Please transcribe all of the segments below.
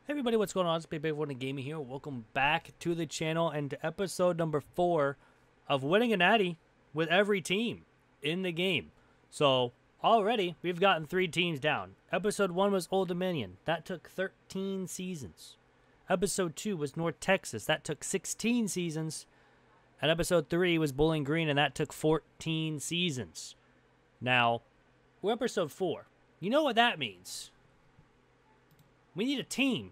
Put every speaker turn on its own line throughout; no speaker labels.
Hey everybody, what's going on? It's Big One Gaming here. Welcome back to the channel and to episode number 4 of winning a natty with every team in the game. So already we've gotten 3 teams down. Episode 1 was Old Dominion. That took 13 seasons. Episode 2 was North Texas. That took 16 seasons. And episode 3 was Bowling Green, and that took 14 seasons. Now, we're episode 4. You know what that means? We need a team.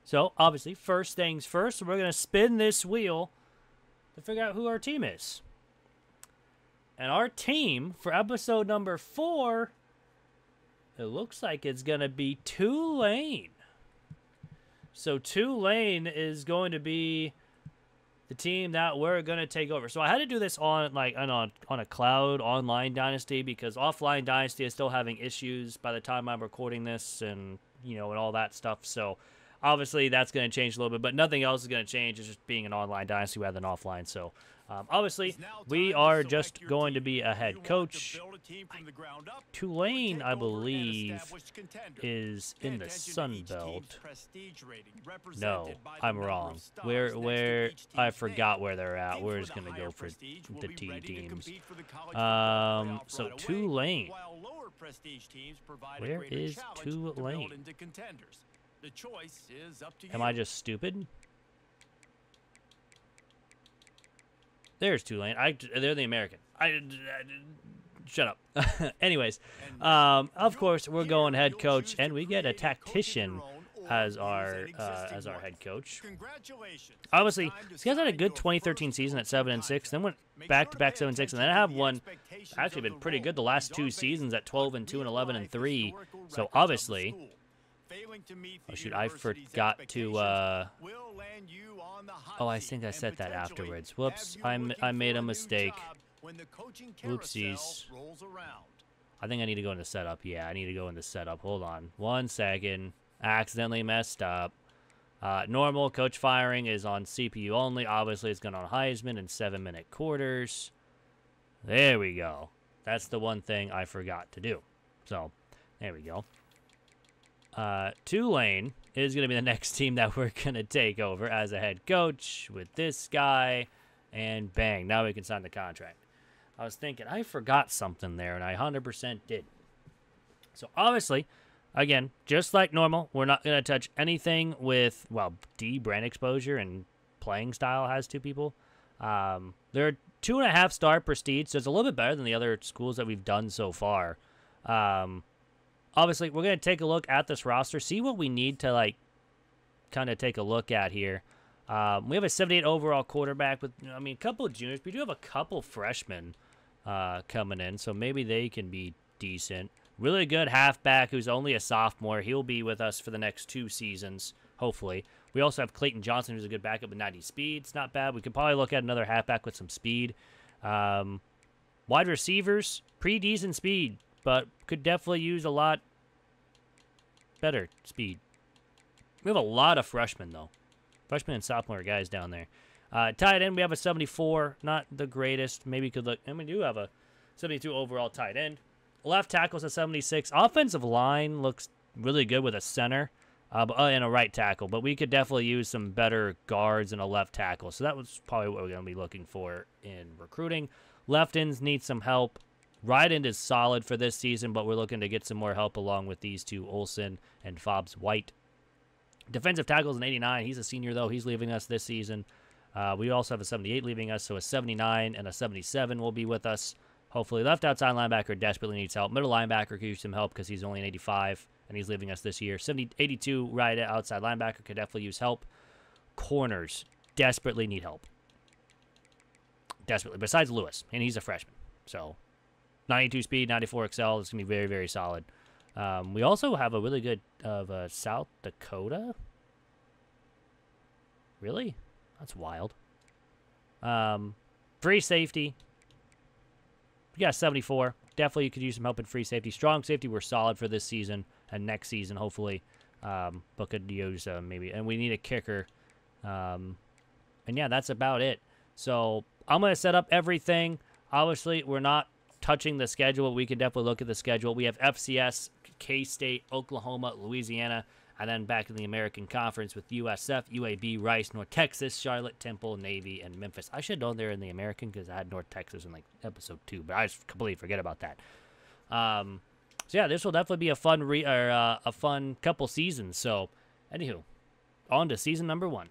So, obviously, first things first, we're going to spin this wheel to figure out who our team is. And our team for episode number 4, it looks like it's going to be Tulane. So, Tulane is going to be the team that we're going to take over. So, I had to do this on a cloud online dynasty because offline dynasty is still having issues by the time I'm recording this and, you know, and all that stuff. So, obviously, that's going to change a little bit, but nothing else is going to change. It's just being an online dynasty rather than offline. So, obviously, we are just going to be a head coach. Tulane, I believe, is in the Sun Belt. No, I'm wrong. Where I forgot where they're at. We're just going to go for the T teams. So Tulane. Where is Tulane?
The choice is up to you.
Am I just stupid? There's Tulane. They're the American. Shut up. Anyways, of course we're going head coach, and we get a tactician as our head coach. Obviously, these guys had a good 2013 season at 7-6, then went back-to-back 7-6, and then I have one actually been pretty good the last 2 seasons at 12-2 and 11-3. So obviously. Oh shoot, I forgot to, oh, I think I said that afterwards. Whoops, I made a mistake. Oopsies. I think I need to go into setup. Yeah, I need to go into setup. Hold on. 1 second. Accidentally messed up. Normal coach firing is on CPU only. Obviously, it's going on Heisman in 7-minute quarters. There we go. That's the one thing I forgot to do. So, there we go. Tulane is going to be the next team that we're going to take over as a head coach with this guy, and bang, now we can sign the contract. I was thinking, I forgot something there, and I 100% did. So, obviously, again, just like normal, we're not going to touch anything with, well, D, brand exposure, and playing style has 2 people. They're 2.5-star prestige, so it's a little bit better than the other schools that we've done so far. Obviously, we're going to take a look at this roster, see what we need to, like, kind of take a look at here. We have a 78 overall quarterback with, I mean, a couple of juniors. We do have a couple freshmen coming in, so maybe they can be decent. Really good halfback who's only a sophomore. He'll be with us for the next 2 seasons, hopefully. We also have Clayton Johnson, who's a good backup with 90 speed. It's not bad. We could probably look at another halfback with some speed. Wide receivers, pretty decent speed, but could definitely use a lot better speed. We have a lot of freshmen, though. Freshmen and sophomore guys down there. Tight end, we have a 74. Not the greatest. Maybe could look. And we do have a 72 overall tight end. Left tackle's a 76. Offensive line looks really good with a center and a right tackle. But we could definitely use some better guards and a left tackle. So that was probably what we're going to be looking for in recruiting. Left ends need some help. Right end is solid for this season, but we're looking to get some more help along with these 2, Olsen and Fobbs White. Defensive tackle is an 89. He's a senior, though. He's leaving us this season. We also have a 78 leaving us, so a 79 and a 77 will be with us. Hopefully, left outside linebacker desperately needs help. Middle linebacker could use some help because he's only an 85, and he's leaving us this year. 82 right outside linebacker could definitely use help. Corners desperately need help. Desperately, besides Lewis, and he's a freshman, so 92 speed, 94 XL. It's going to be very, very solid. We also have a really good of South Dakota. Really? That's wild. Free safety. We got 74. Definitely you could use some help in free safety. Strong safety, we're solid for this season and next season, hopefully. But could use maybe. And we need a kicker. And yeah, that's about it. So I'm going to set up everything. Obviously, we're not touching the schedule. We can definitely look at the schedule. We have FCS, K-State, Oklahoma, Louisiana, And then back in the American Conference with USF, UAB, Rice, North Texas, Charlotte, Temple, Navy, and Memphis. I should have known they're in the American because I had North Texas in like episode 2, but I just completely forget about that. So yeah, this will definitely be a fun a fun couple seasons. So, anywho, on to season number 1.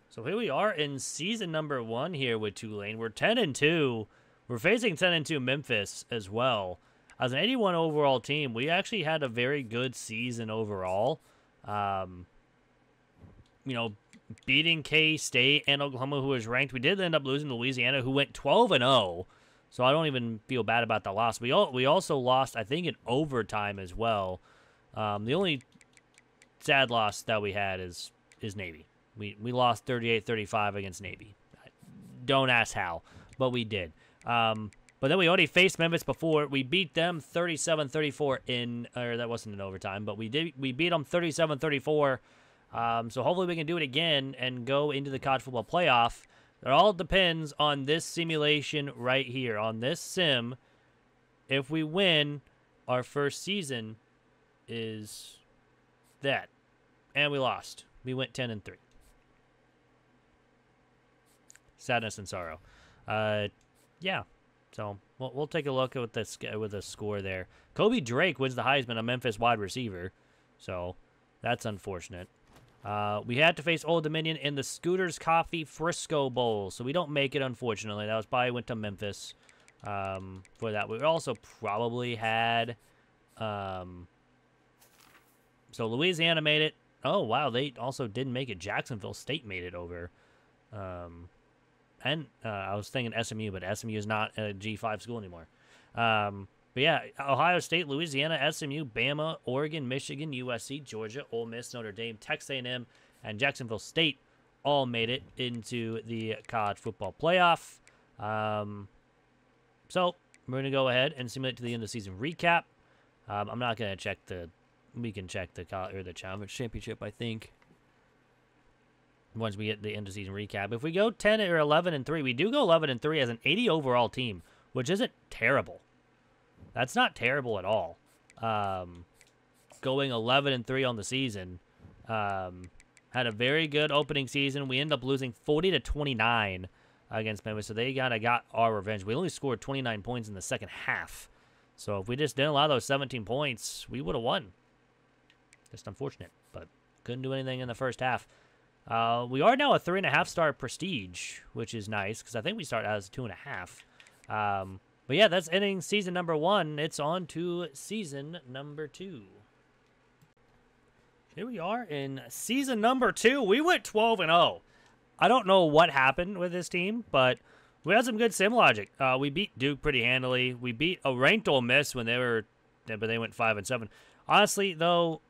So here we are in season number 1 here with Tulane. We're 10-2. We're facing 10-2 Memphis as well. As an 81 overall team, we actually had a very good season overall. You know, beating K-State and Oklahoma, who was ranked. We did end up losing to Louisiana, who went 12-0. So I don't even feel bad about the loss. We also lost, I think, in overtime as well. The only sad loss that we had is Navy. We lost 38-35 against Navy. Don't ask how, but we did. But then we already faced Memphis before. We beat them 37-34 or that wasn't in overtime, but we beat them 37-34. So hopefully we can do it again and go into the college football playoff. It all depends on this simulation right here, on this sim. If we win, our first season is that. And we lost. We went 10-3. Sadness and sorrow. Yeah. So we'll take a look at the score there. Kobe Drake wins the Heisman, a Memphis wide receiver. So that's unfortunate. We had to face Old Dominion in the Scooters Coffee Frisco Bowl, so we don't make it, unfortunately. That was probably went to Memphis for that. We also probably had... so Louisiana made it. Oh, wow, they also didn't make it. Jacksonville State made it over. And I was thinking SMU, but SMU is not a G5 school anymore. But yeah, Ohio State, Louisiana, SMU, Bama, Oregon, Michigan, USC, Georgia, Ole Miss, Notre Dame, Texas A&M, and Jacksonville State all made it into the college football playoff. So we're going to go ahead and simulate to the end of the season recap. I'm not going to check we can check the championship, I think, once we get the end of season recap. If we go 10 or 11-3, we do go 11-3 as an 80 overall team, which isn't terrible. That's not terrible at all. Going 11-3 on the season. Had a very good opening season. We ended up losing 40-29 against Memphis, so they kind of got our revenge. We only scored 29 points in the second half. So if we just didn't allow those 17 points, we would have won. Just unfortunate, but couldn't do anything in the first half. We are now a 3.5-star prestige, which is nice, because I think we started as 2.5. But yeah, that's ending season number 1. It's on to season number 2. Here we are in season number 2. We went 12-0. I don't know what happened with this team, but we had some good sim logic. We beat Duke pretty handily. We beat a ranked Ole Miss when they went 5-7. Honestly, though,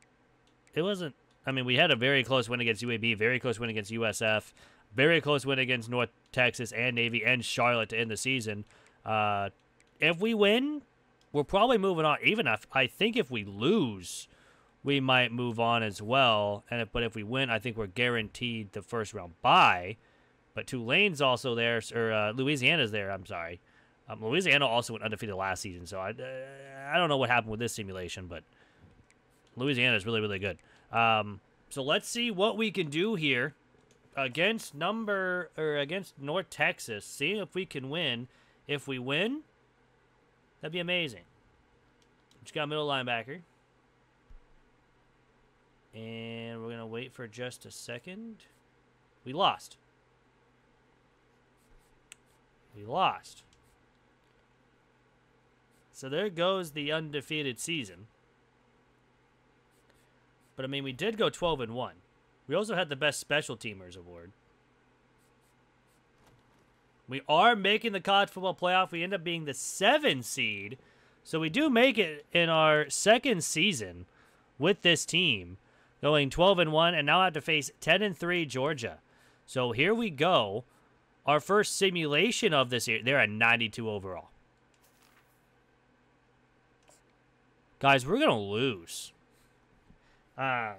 it wasn't. I mean, we had a very close win against UAB, very close win against USF, very close win against North Texas and Navy and Charlotte to end the season. If we win, we're probably moving on. Even if I think if we lose, we might move on as well. But if we win, I think we're guaranteed the first round bye. But Tulane's also there, or Louisiana's there. I'm sorry. Louisiana also went undefeated last season, so I don't know what happened with this simulation, but Louisiana is really, really good. So let's see what we can do here against North Texas. See if we can win. If we win, that'd be amazing. Just got a middle linebacker. And we're going to wait for just a second. We lost. So there goes the undefeated season. But, I mean, we did go 12-1. We also had the Best Special Teamers award. We are making the college football playoff. We end up being the 7 seed. So we do make it in our second season with this team. Going 12-1 and now have to face 10-3 Georgia. So here we go. Our first simulation of this year. They're at 92 overall. Guys, we're going to lose. But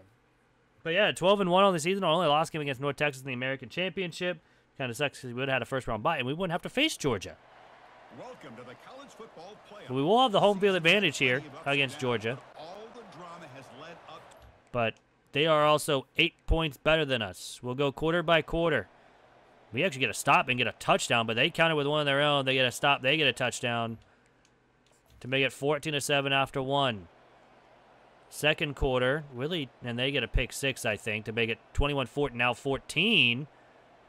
yeah, 12-1 on the season. Our only loss game against North Texas in the American Championship. Kind of sucks because we would have had a first round bye and we wouldn't have to face Georgia.
Welcome to the college football playoff.
We will have the home field advantage here against Georgia.
All the drama has led up.
But they are also 8 points better than us. We'll go quarter by quarter. We actually get a stop and get a touchdown, but they counter with one of their own. They get a stop. They get a touchdown to make it 14-7 after one. Second quarter, really, and they get a pick six, I think, to make it 21-14, now 14,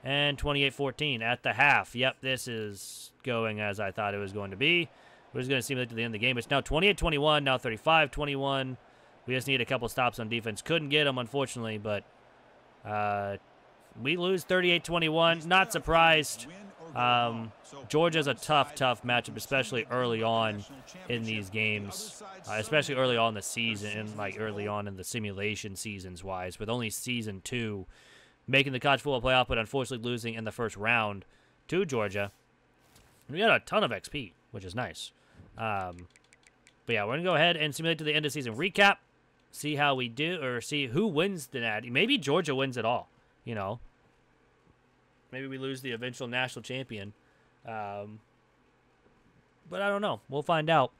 and 28-14 at the half. Yep, this is going as I thought it was going to be. It was going to seem like to the end of the game. It's now 28-21, now 35-21. We just need a couple stops on defense. Couldn't get them, unfortunately, but we lose 38-21. Not surprised. Georgia's a tough matchup, especially early on in these games, especially early on in the season, and like early on in the simulation seasons-wise, with only season 2 making the college football playoff, but unfortunately losing in the first round to Georgia. We got a ton of XP, which is nice. But yeah, we're gonna go ahead and simulate to the end of season recap, see how we do, or see who wins the Natty. Maybe Georgia wins it all. You know. Maybe we lose the eventual national champion. But I don't know. We'll find out.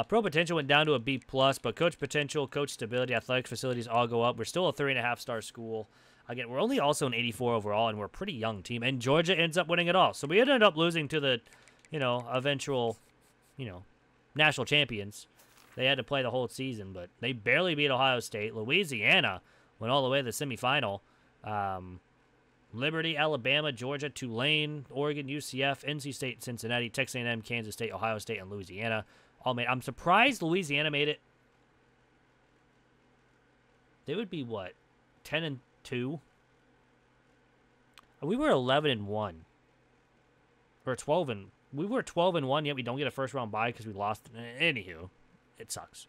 Pro potential went down to a B+, but coach potential, coach stability, athletic facilities all go up. We're still a 3.5-star school. Again, we're only also an 84 overall, and we're a pretty young team. And Georgia ends up winning it all. So we ended up losing to the, eventual, national champions. They had to play the whole season, but they barely beat Ohio State. Louisiana went all the way to the semifinal. Liberty, Alabama, Georgia, Tulane, Oregon, UCF, NC State, Cincinnati, Texas A&M, Kansas State, Ohio State, and Louisiana all made. I'm surprised Louisiana made it. They would be what, 10-2? We were 11-1, or 12 and we were 12-1. Yet we don't get a first round bye because we lost. Anywho, it sucks.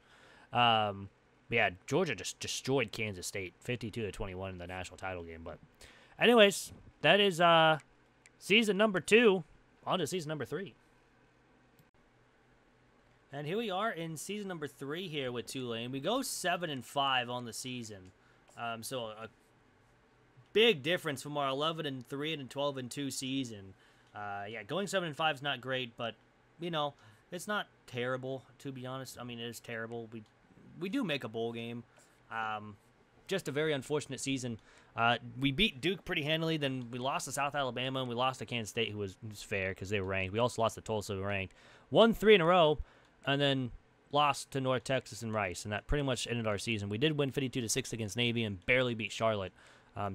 Yeah, Georgia just destroyed Kansas State, 52-21 in the national title game, but. Anyways, that is season number 2. On to season number 3. And here we are in season number 3 here with Tulane. We go 7-5 on the season. So a big difference from our 11-3 and 12-2 season. Yeah, going 7-5 is not great, but it's not terrible, to be honest. I mean, it is terrible. We do make a bowl game. Just a very unfortunate season. We beat Duke pretty handily. Then we lost to South Alabama, and we lost to Kansas State, who was fair because they were ranked. We also lost to Tulsa, who were ranked. Won 3 in a row, and then lost to North Texas and Rice, and that pretty much ended our season. We did win 52-6 against Navy and barely beat Charlotte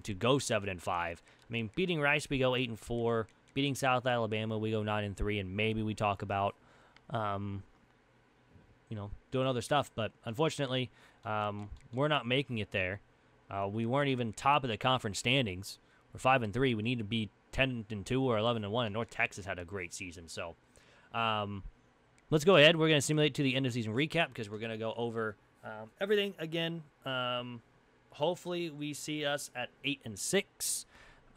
to go 7-5. I mean, beating Rice, we go 8-4. Beating South Alabama, we go 9-3, and maybe we talk about, doing other stuff. But unfortunately, we're not making it there. We weren't even top of the conference standings. We're 5-3. We need to be 10-2 or 11-1. And North Texas had a great season. So, let's go ahead. We're going to simulate to the end of season recap because we're going to go over everything again. Hopefully, we see us at 8-6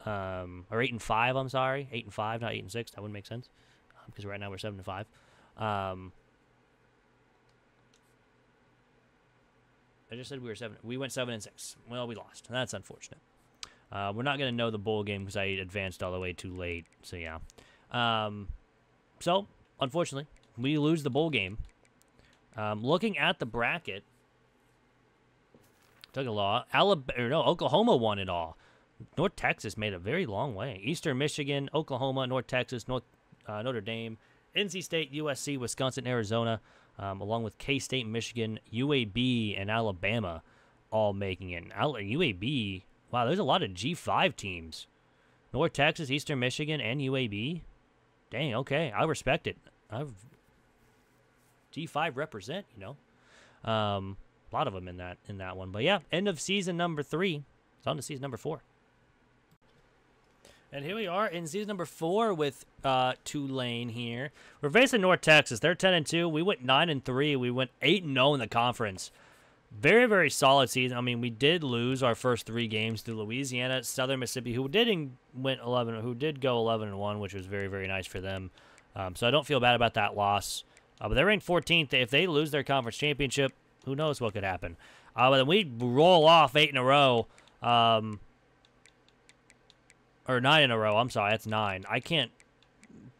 or 8-5. I'm sorry, 8-5, not 8-6. That wouldn't make sense because right now we're 7-5. I just said we were 7. We went 7-6. Well, we lost. That's unfortunate. We're not going to know the bowl game because I advanced all the way too late. So yeah. So unfortunately, we lose the bowl game. Looking at the bracket, took a lot. Oklahoma won it all. North Texas made a very long way. Eastern Michigan, Oklahoma, North Texas, Notre Dame, NC State, USC, Wisconsin, Arizona. Along with K-State, Michigan, UAB, and Alabama all making it. UAB, wow, there's a lot of G5 teams. North Texas, Eastern Michigan, and UAB. Dang, okay, I respect it. G5 represent, a lot of them in that one. But yeah, end of season number 3. It's on to season number 4. And here we are in season number 4 with Tulane here. We're facing North Texas. They're 10-2. We went 9-3. We went 8-0 in the conference. Very, very solid season. I mean, we did lose our first 3 games to Louisiana, Southern Mississippi, who did go 11-1, which was very, very nice for them. So I don't feel bad about that loss. But they're ranked 14th. If they lose their conference championship, who knows what could happen. But then we roll off 8 in a row. Or 9 in a row. I'm sorry, that's 9. I can't.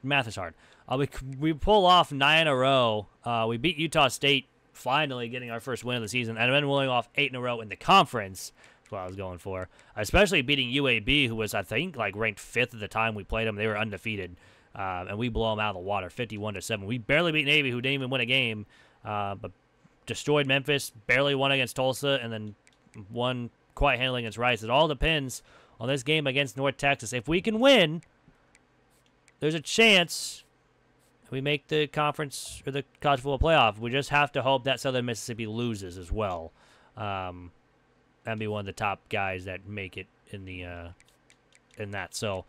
Math is hard. We pull off 9 in a row. We beat Utah State, finally getting our first win of the season, and then rolling off 8 in a row in the conference. That's what I was going for. Especially beating UAB, who was, I think, like ranked 5th at the time we played them. They were undefeated, and we blow them out of the water, 51-7. We barely beat Navy, who didn't even win a game, but destroyed Memphis, barely won against Tulsa, and then won quite handily against Rice. It all depends on this game against North Texas. If we can win, there's a chance we make the conference or the college football playoff. We just have to hope that Southern Mississippi loses as well, and be one of the top guys that make it in the in that. So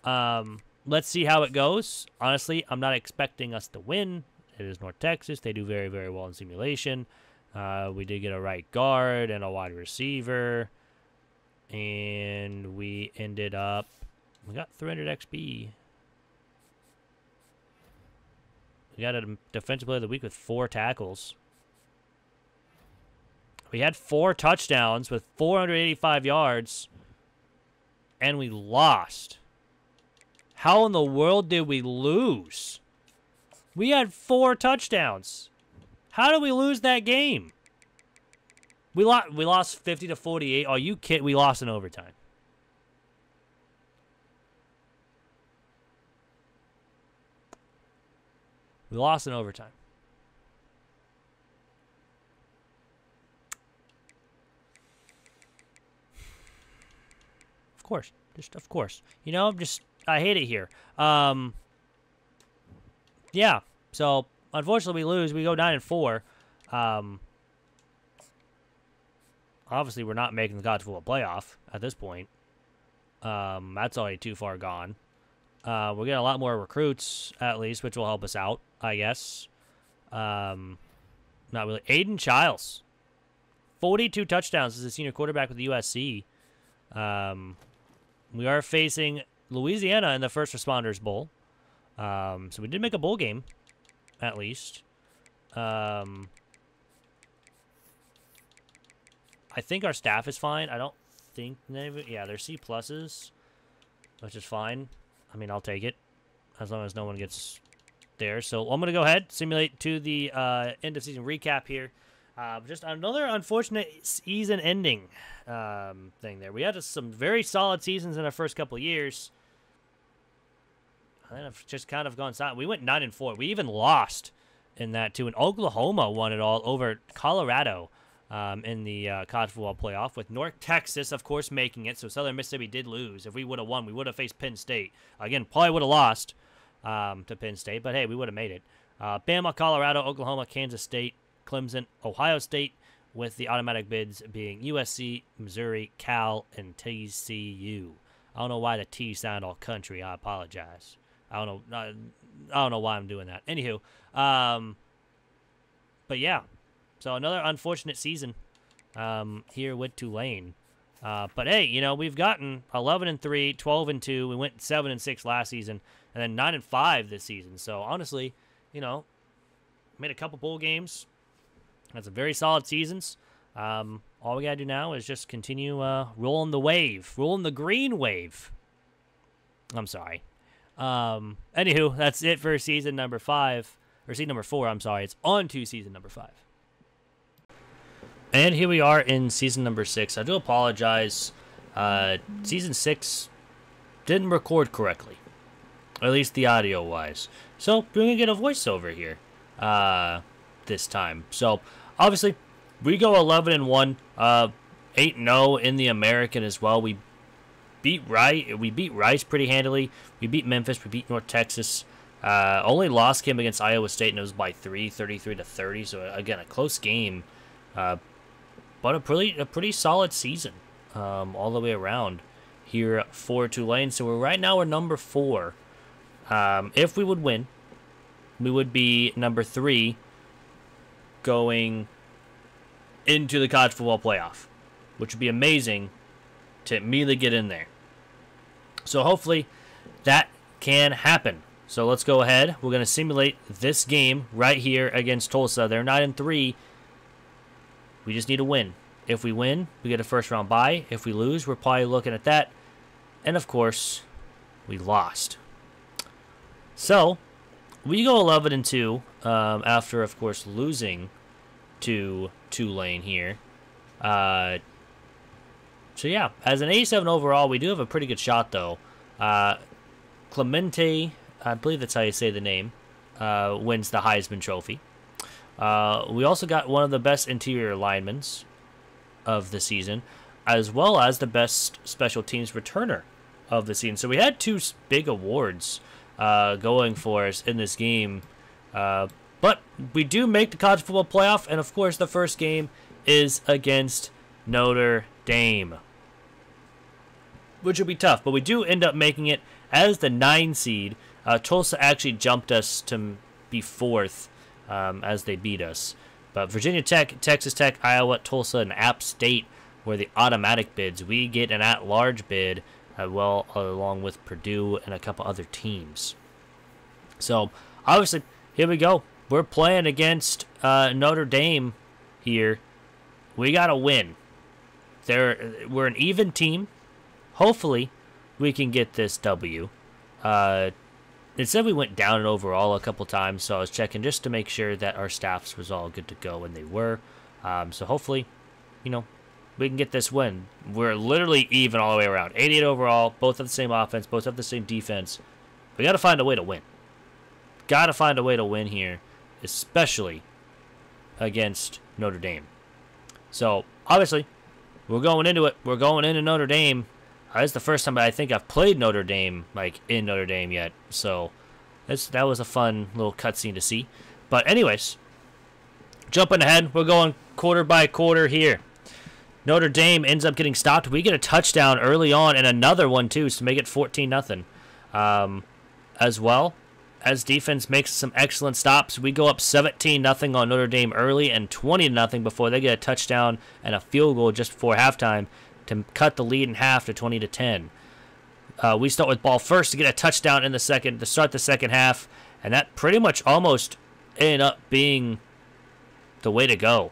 let's see how it goes. Honestly, I'm not expecting us to win. It is North Texas. They do very, very well in simulation. We did get a right guard and a wide receiver. And we ended up... We got 300 XP. We got a defensive player of the week with 4 tackles. We had 4 touchdowns with 485 yards. And we lost. How in the world did we lose? We had 4 touchdowns. How did we lose that game? We lost 50-48. Are you kidding? We lost in overtime. We lost in overtime. Of course. Just of course. You know, I hate it here. Yeah. So, unfortunately, we lose. We go 9-4. Obviously, we're not making the college football playoff at this point. That's already too far gone. We're getting a lot more recruits, at least, which will help us out, I guess. Not really. Aiden Childs. 42 touchdowns as a senior quarterback with the USC. We are facing Louisiana in the First Responders Bowl. So we did make a bowl game, at least. I think our staff is fine. I don't think... Yeah, they're C+, which is fine. I mean, I'll take it, as long as no one gets there. So I'm going to go ahead, simulate to the end-of-season recap here. Just another unfortunate season-ending thing there. We had some very solid seasons in our first couple of years. And I've just kind of gone silent. We went 9-4. We even lost in that, too. And Oklahoma won it all over Colorado in the college football playoff, with North Texas, of course, making it. So Southern Mississippi did lose. If we would have won, we would have faced Penn State. Again, probably would have lost to Penn State, but hey, we would have made it. Bama, Colorado, Oklahoma, Kansas State, Clemson, Ohio State, with the automatic bids being USC, Missouri, Cal, and TCU. I don't know why the T sound all country. I apologize. I don't know why I'm doing that. Anywho, but yeah. So another unfortunate season here with Tulane. But hey, you know, we've gotten 11-3, 12-2. We went 7-6 last season, and then 9-5 this season. So honestly, you know, made a couple bowl games. That's a very solid seasons. All we gotta do now is just continue rolling the wave, rolling the green wave. I'm sorry. Anywho, that's it for season number 5, or season number 4. I'm sorry. It's on to season number 5. And here we are in season number 6. I do apologize. Season 6 didn't record correctly, or at least the audio-wise. So we're gonna get a voiceover here this time. So obviously, we go 11-1, 8-0 in the American as well. We beat Rice pretty handily. We beat Memphis. We beat North Texas. Only loss came against Iowa State, and it was by 3, 33-30. So again, a close game. But a pretty solid season all the way around here for Tulane. So we're number 4. If we would win, we would be number 3 going into the college football playoff, which would be amazing to immediately get in there. So hopefully that can happen. So let's go ahead. We're going to simulate this game right here against Tulsa. They're 9-3. We just need a win. If we win, we get a first-round bye. If we lose, we're probably looking at that. And, of course, we lost. So, we go 11-2 after, of course, losing to Tulane here. So yeah, as an 87 overall, we do have a pretty good shot though. Clemente, I believe that's how you say the name, wins the Heisman Trophy. We also got one of the best interior linemen of the season, as well as the best special teams returner of the season. So we had two big awards going for us in this game. But we do make the college football playoff, and of course the first game is against Notre Dame, which will be tough. But we do end up making it as the 9 seed. Tulsa actually jumped us to be 4th as they beat us. But Virginia Tech, Texas Tech, Iowa, Tulsa, and App State were the automatic bids. We get an at-large bid, well, along with Purdue and a couple other teams. So, obviously, here we go. We're playing against Notre Dame here. We got to win. We're an even team. Hopefully, we can get this W. It said we went down in overall a couple times, so I was checking just to make sure that our staffs was all good to go, and they were. So hopefully, we can get this win. We're literally even all the way around. 88 overall, both have the same offense, both have the same defense. We got to find a way to win. Got to find a way to win here, especially against Notre Dame. So, obviously, we're going into it. We're going into Notre Dame. It's the first time I think I've played Notre Dame, in Notre Dame yet. So, that was a fun little cutscene to see. But anyways, jumping ahead, we're going quarter by quarter here. Notre Dame ends up getting stopped. We get a touchdown early on and another one, too, to make it 14-0. As well, as defense makes some excellent stops, we go up 17-0 on Notre Dame early and 20-0 before they get a touchdown and a field goal just before halftime to cut the lead in half to 20-10. We start with ball first to get a touchdown in the second to start the second half, and that pretty much almost ended up being the way to go.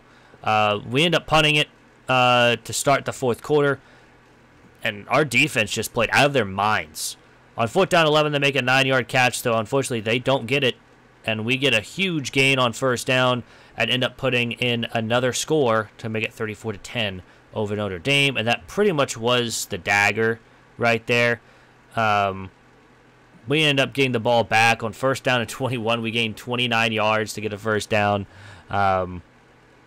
We end up punting it to start the fourth quarter, and our defense just played out of their minds. On 4th down 11, they make a 9-yard catch, though unfortunately they don't get it, and we get a huge gain on 1st down and end up putting in another score to make it 34-10 over Notre Dame, and that pretty much was the dagger right there. We end up getting the ball back on 1st down and 21. We gained 29 yards to get a 1st down.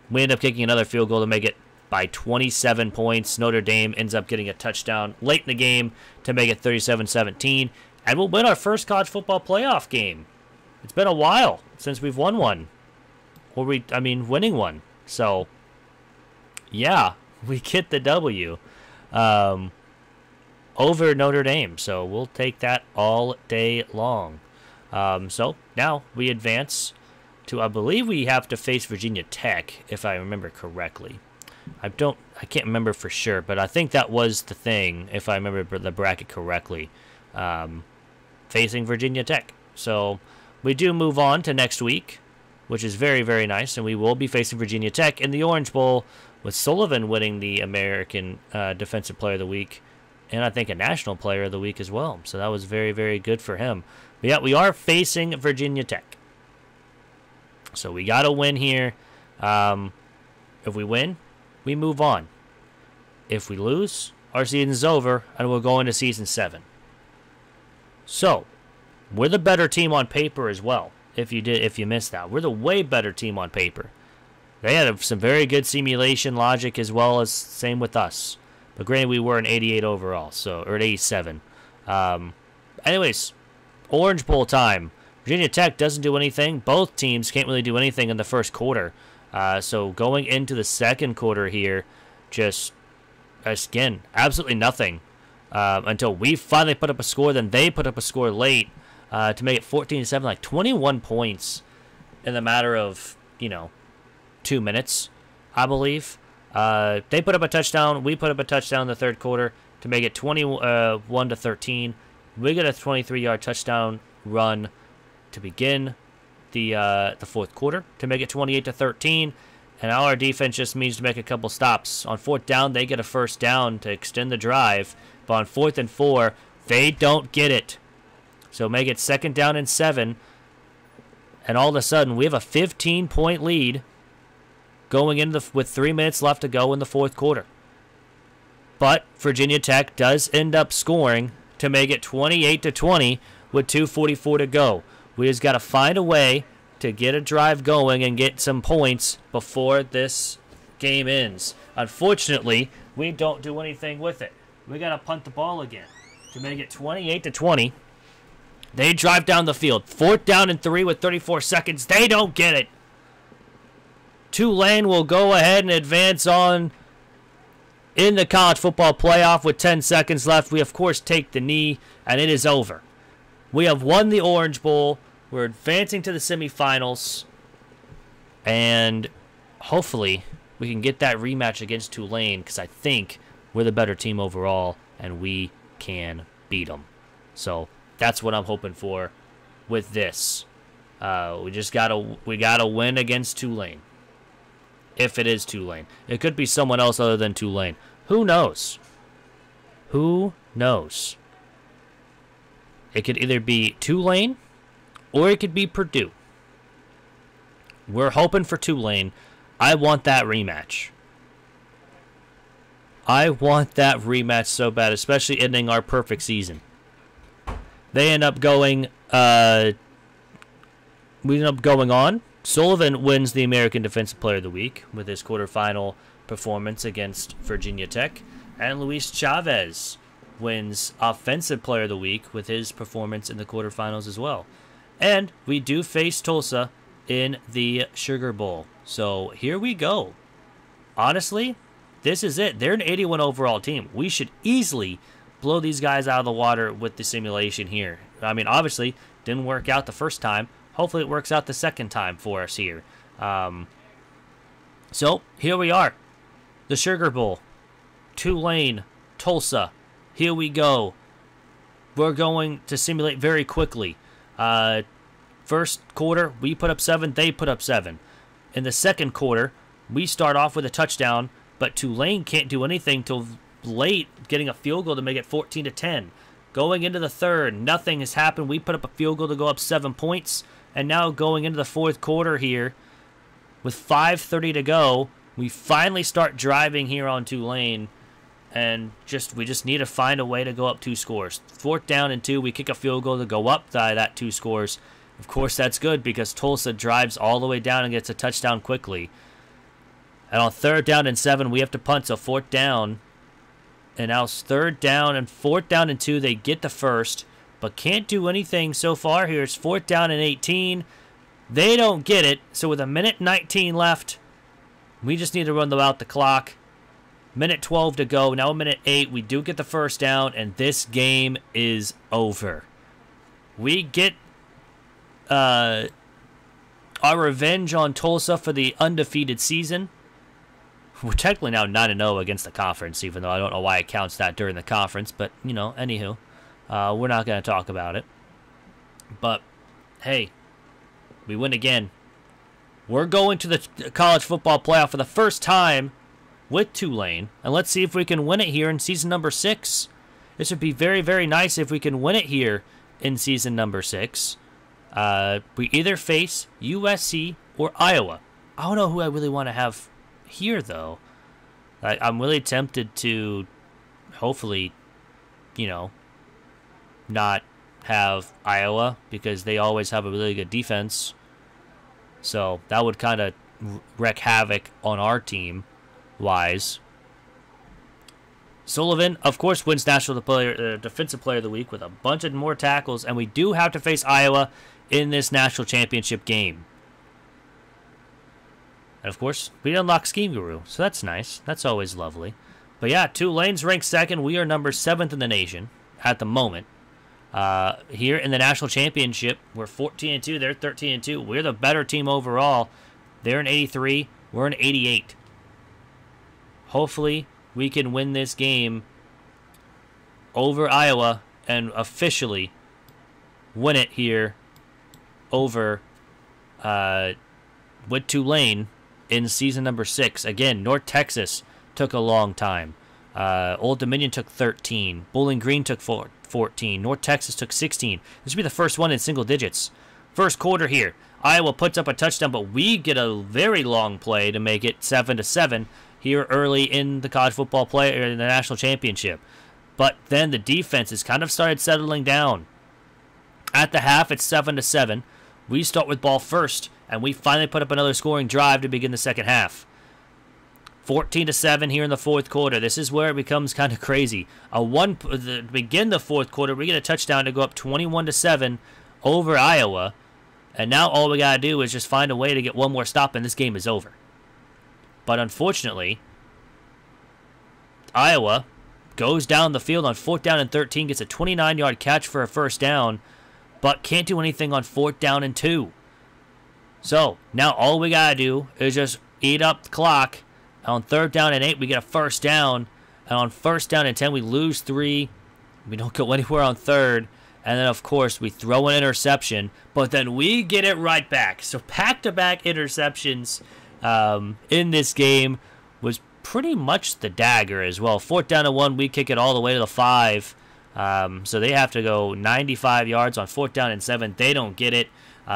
We end up kicking another field goal to make it by 27 points. Notre Dame ends up getting a touchdown late in the game to make it 37-17, and we'll win our first college football playoff game. It's been a while since we've won one, winning one. So, yeah, we get the W over Notre Dame. So we'll take that all day long. So now we advance to, I believe we have to face Virginia Tech, if I remember correctly. I can't remember for sure, but I think that was the thing, if I remember the bracket correctly, facing Virginia Tech. So we do move on to next week, which is very, very nice, and we will be facing Virginia Tech in the Orange Bowl, with Sullivan winning the American Defensive Player of the Week, and I think a National Player of the Week as well. So that was very, very good for him. But yeah, we are facing Virginia Tech. So we got to win here. If we win, we move on. If we lose, our season's over, and we'll go into season 7. So, we're the better team on paper as well. If you missed that, we're the way better team on paper. They had some very good simulation logic as well as same with us. But granted, we were an 88 overall, or an 87. Anyways, Orange Bowl time. Virginia Tech doesn't do anything. Both teams can't really do anything in the first quarter. So going into the second quarter here, just, again, absolutely nothing until we finally put up a score. Then they put up a score late to make it 14-7, like 21 points in the matter of, 2 minutes, I believe. They put up a touchdown. We put up a touchdown in the third quarter to make it 21-13. We get a 23-yard touchdown run to begin the fourth quarter to make it 28-13, and all our defense just needs to make a couple stops. On 4th down, they get a 1st down to extend the drive, but on 4th and 4, they don't get it. So make it 2nd down and 7. And all of a sudden, we have a 15-point lead going into with 3 minutes left to go in the fourth quarter. But Virginia Tech does end up scoring to make it 28-20 with 2:44 to go. We just got to find a way to get a drive going and get some points before this game ends. Unfortunately, we don't do anything with it. We got to punt the ball again to make it 28-20. They drive down the field. 4th down and 3 with 34 seconds. They don't get it. Tulane will go ahead and advance on in the college football playoff with 10 seconds left. We, of course, take the knee, and it is over. We have won the Orange Bowl. We're advancing to the semifinals, and hopefully we can get that rematch against Tulane because I think we're the better team overall, and we can beat them. So that's what I'm hoping for with this. We gotta win against Tulane. If it is Tulane, it could be someone else other than Tulane. Who knows? Who knows? It could either be Tulane or it could be Purdue. We're hoping for Tulane. I want that rematch. I want that rematch so bad, especially ending our perfect season. They end up going, we end up going on. Sullivan wins the American Defensive Player of the Week with his quarterfinal performance against Virginia Tech. And Luis Chavez wins Offensive Player of the Week with his performance in the quarterfinals as well. And we do face Tulsa in the Sugar Bowl. So here we go. Honestly, this is it. They're an 81 overall team. We should easily blow these guys out of the water with the simulation here. I mean, obviously, didn't work out the first time. Hopefully it works out the second time for us here. So here we are. The Sugar Bowl. Tulane, Tulsa. Here we go. We're going to simulate very quickly. First quarter, we put up 7, they put up 7. In the second quarter, we start off with a touchdown, but Tulane can't do anything till late, getting a field goal to make it 14-10. Going into the third, nothing has happened. We put up a field goal to go up 7 points, and now going into the fourth quarter here, with 5:30 to go, we finally start driving here on Tulane, and we just need to find a way to go up 2 scores. 4th down and 2, we kick a field goal to go up by that 2 scores. Of course, that's good because Tulsa drives all the way down and gets a touchdown quickly. And on 3rd down and 7, we have to punt, so 4th down. And now it's 3rd down and 4th down and 2. They get the first, but can't do anything so far here. It's 4th down and 18. They don't get it, so with 1:19 left, we just need to run out the clock. 1:12 to go. Now 1:08. We do get the first down, and this game is over. We get our revenge on Tulsa for the undefeated season. We're technically now 9-0 against the conference, even though I don't know why it counts that during the conference. But, you know, anywho, we're not going to talk about it. But, hey, we win again. We're going to the college football playoff for the first time with Tulane. And let's see if we can win it here in season number 6. This would be very, very nice if we can win it here in season number 6. We either face USC or Iowa. I don't know who I really want to have here, though. I'm really tempted to hopefully, you know, not have Iowa because they always have a really good defense. So that would kind of wreak havoc on our team wise. Sullivan, of course, wins National Defensive Player of the Week with a bunch of more tackles, and we do have to face Iowa in this national championship game. And, of course, we unlock Scheme Guru, so that's nice. That's always lovely. But, yeah, Tulane's ranked 2nd. We are number 7th in the nation at the moment. Here in the national championship, we're 14-2. They're 13-2. We're the better team overall. They're in 83. We're in 88. Hopefully, we can win this game over Iowa and officially win it here over with Tulane in season number 6. Again, North Texas took a long time. Old Dominion took 13. Bowling Green took 14. North Texas took 16. This will be the first one in single digits. First quarter here. Iowa puts up a touchdown, but we get a very long play to make it 7-7 here early in the college football play or in the national championship. But then the defense has kind of started settling down. At the half, it's 7-7. We start with ball first, and we finally put up another scoring drive to begin the second half. 14-7 here in the fourth quarter. This is where it becomes kind of crazy. To begin the fourth quarter, we get a touchdown to go up 21-7 over Iowa. And now all we got to do is just find a way to get one more stop, and this game is over. But unfortunately, Iowa goes down the field on 4th down and 13, gets a 29-yard catch for a first down, but can't do anything on 4th down and 2. So now all we got to do is just eat up the clock. On 3rd down and 8, we get a first down. And on 1st down and 10, we lose 3. We don't go anywhere on 3rd. And then, of course, we throw an interception. But then we get it right back. So back-to-back interceptions in this game was pretty much the dagger as well. 4th down and 1, we kick it all the way to the 5. So they have to go 95 yards on 4th down and 7. They don't get it.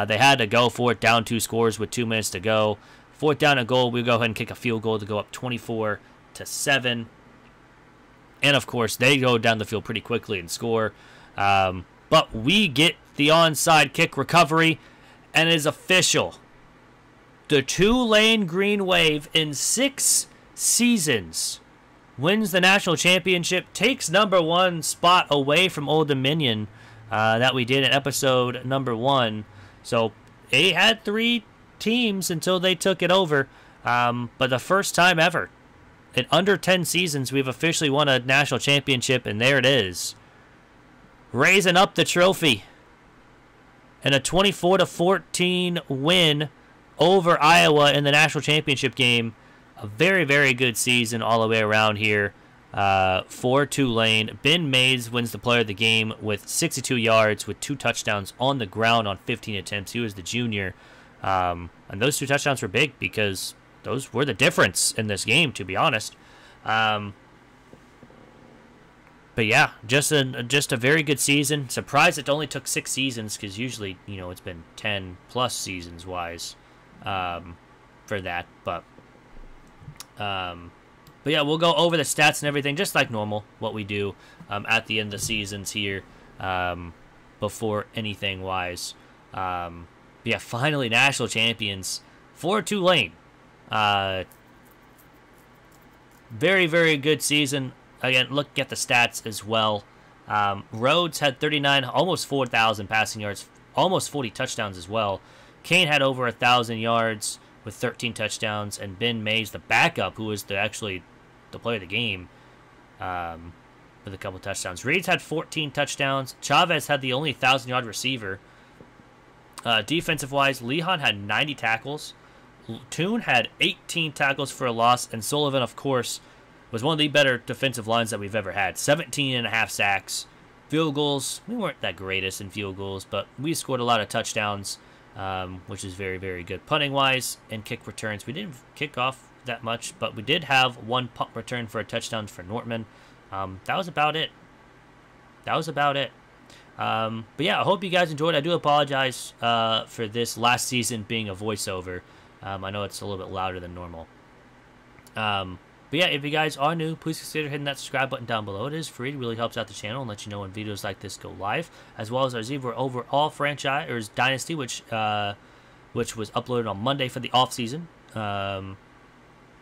They had to go for it, down 2 scores with 2 minutes to go. 4th down and goal, we go ahead and kick a field goal to go up 24-7. And, of course, they go down the field pretty quickly and score. But we get the onside kick recovery, and it is official. The Tulane Green Wave in 6 seasons wins the national championship, takes number 1 spot away from Old Dominion that we did in episode number 1. So they had 3 teams until they took it over, but the first time ever in under 10 seasons we've officially won a national championship, and there it is, raising up the trophy and a 24-14 win over Iowa in the national championship game. A very, very good season all the way around here for Tulane. Ben Mays wins the player of the game with 62 yards with 2 touchdowns on the ground on 15 attempts. He was the junior. And those 2 touchdowns were big because those were the difference in this game, to be honest. But yeah, just a very good season. Surprised it only took 6 seasons because usually, it's been 10 plus seasons wise for that. But yeah, we'll go over the stats and everything just like normal, what we do at the end of the seasons here before anything wise. Yeah, finally national champions for Tulane. Very, very good season. Again, look at the stats as well. Rhodes had 39, almost 4,000 passing yards, almost 40 touchdowns as well. Kane had over 1,000 yards with 13 touchdowns, and Ben Mays, the backup, who was actually the player of the game, with a couple touchdowns. Reeds had 14 touchdowns. Chavez had the only 1,000-yard receiver. Defensive-wise, Lehan had 90 tackles. Toon had 18 tackles for a loss, and Sullivan, of course, was one of the better defensive lines that we've ever had. 17.5 sacks. Field goals, we weren't that greatest in field goals, but we scored a lot of touchdowns, which is very, very good. Punting-wise and kick returns, we didn't kick off that much, but we did have 1 punt return for a touchdown for Nortman. That was about it. But yeah, I hope you guys enjoyed. I do apologize for this last season being a voiceover. I know it's a little bit louder than normal. But yeah, if you guys are new, please consider hitting that subscribe button down below. It is free. It really helps out the channel and lets you know when videos like this go live, as well as our Zebra overall franchise or Dynasty, which was uploaded on Monday for the off season, and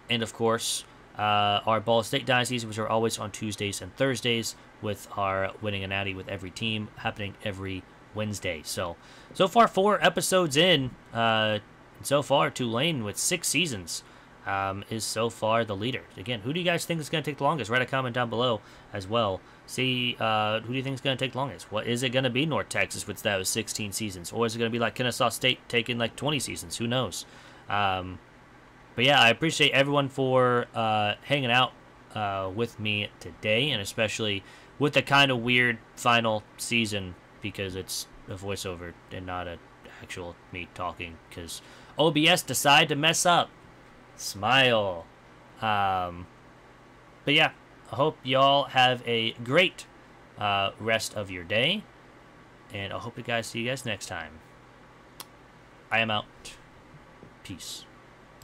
of course our Ball State Dynasties, which are always on Tuesdays and Thursdays, with our Winning a Natty with every team happening every Wednesday. So far 4 episodes in. So far Tulane with 6 seasons. Is so far the leader. Again, who do you guys think is going to take the longest? Write a comment down below as well. See, who do you think is going to take the longest? What is it going to be? North Texas with those 16 seasons, or is it going to be like Kennesaw State taking like 20 seasons? Who knows? But yeah, I appreciate everyone for hanging out with me today, and especially with the kind of weird final season because it's a voiceover and not an actual me talking because OBS decided to mess up. Smile. But yeah, I hope y'all have a great rest of your day, and I hope to see you guys next time. I am out. Peace.